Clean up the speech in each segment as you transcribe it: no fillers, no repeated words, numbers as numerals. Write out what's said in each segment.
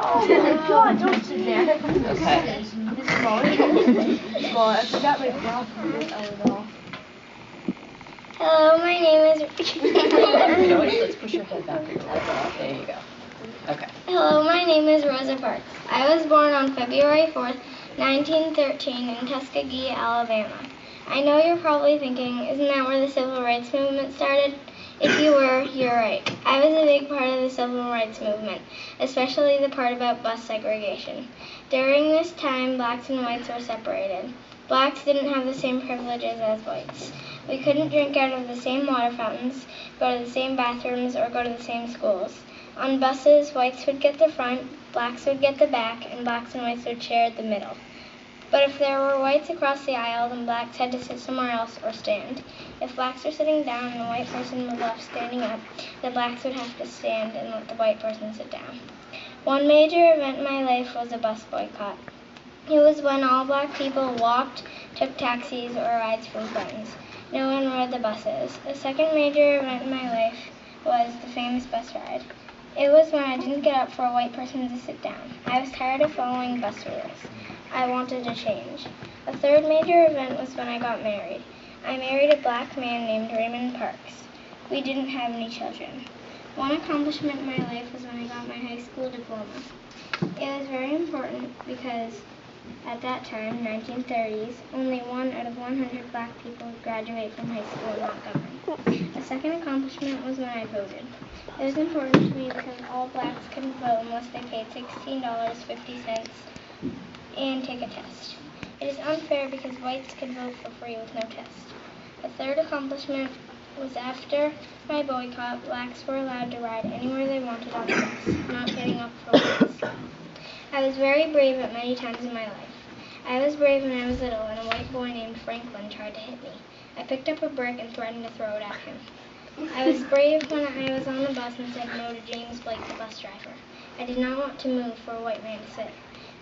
Oh God, don't sit there. Okay. Well, I forgot my brow from this. Oh Hello, my name is Let's push your head back a little bit. There you go. Okay. Hello, my name is Rosa Parks. I was born on February 4th, 1913 in Tuskegee, Alabama. I know you're probably thinking, isn't that where the Civil Rights Movement started? If you were, you're right. I was a big part of the Civil Rights Movement, especially the part about bus segregation. During this time, blacks and whites were separated. Blacks didn't have the same privileges as whites. We couldn't drink out of the same water fountains, go to the same bathrooms, or go to the same schools. On buses, whites would get the front, blacks would get the back, and blacks and whites would share the middle. But if there were whites across the aisle, then blacks had to sit somewhere else or stand. If blacks were sitting down and a white person was left standing up, the blacks would have to stand and let the white person sit down. One major event in my life was a bus boycott. It was when all black people walked, took taxis, or rides from friends. No one rode the buses. A second major event in my life was the famous bus ride. It was when I didn't get up for a white person to sit down. I was tired of following bus rules. I wanted a change. A third major event was when I got married. I married a black man named Raymond Parks. We didn't have any children. One accomplishment in my life was when I got my high school diploma. It was very important because at that time, 1930s, only 1 out of 100 black people would graduate from high school in Montgomery. A second accomplishment was when I voted. It was important to me because all blacks couldn't vote unless they paid $16.50 and take a test. It is unfair because whites could vote for free with no test. The third accomplishment was after my boycott, blacks were allowed to ride anywhere they wanted on the bus, not getting up for whites. I was very brave at many times in my life. I was brave when I was little and a white boy named Franklin tried to hit me. I picked up a brick and threatened to throw it at him. I was brave when I was on the bus and said no to James Blake, the bus driver. I did not want to move for a white man to sit.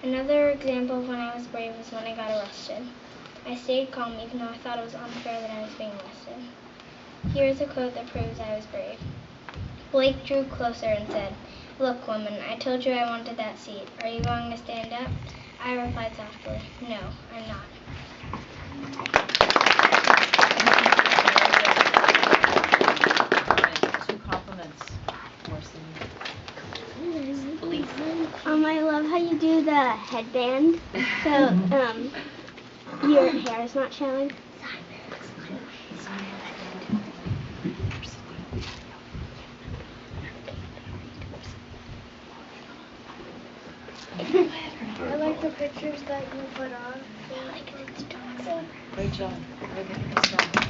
Another example of when I was brave was when I got arrested. I stayed calm even though I thought it was unfair that I was being arrested. Here is a quote that proves I was brave. Blake drew closer and said, "Look, woman, I told you I wanted that seat. Are you going to stand up?" I replied softly, "No, I'm not." Two compliments for Elise. I love how you do the headband. So, your hair is not showing. I like the pictures that you put on. Great job. Very good.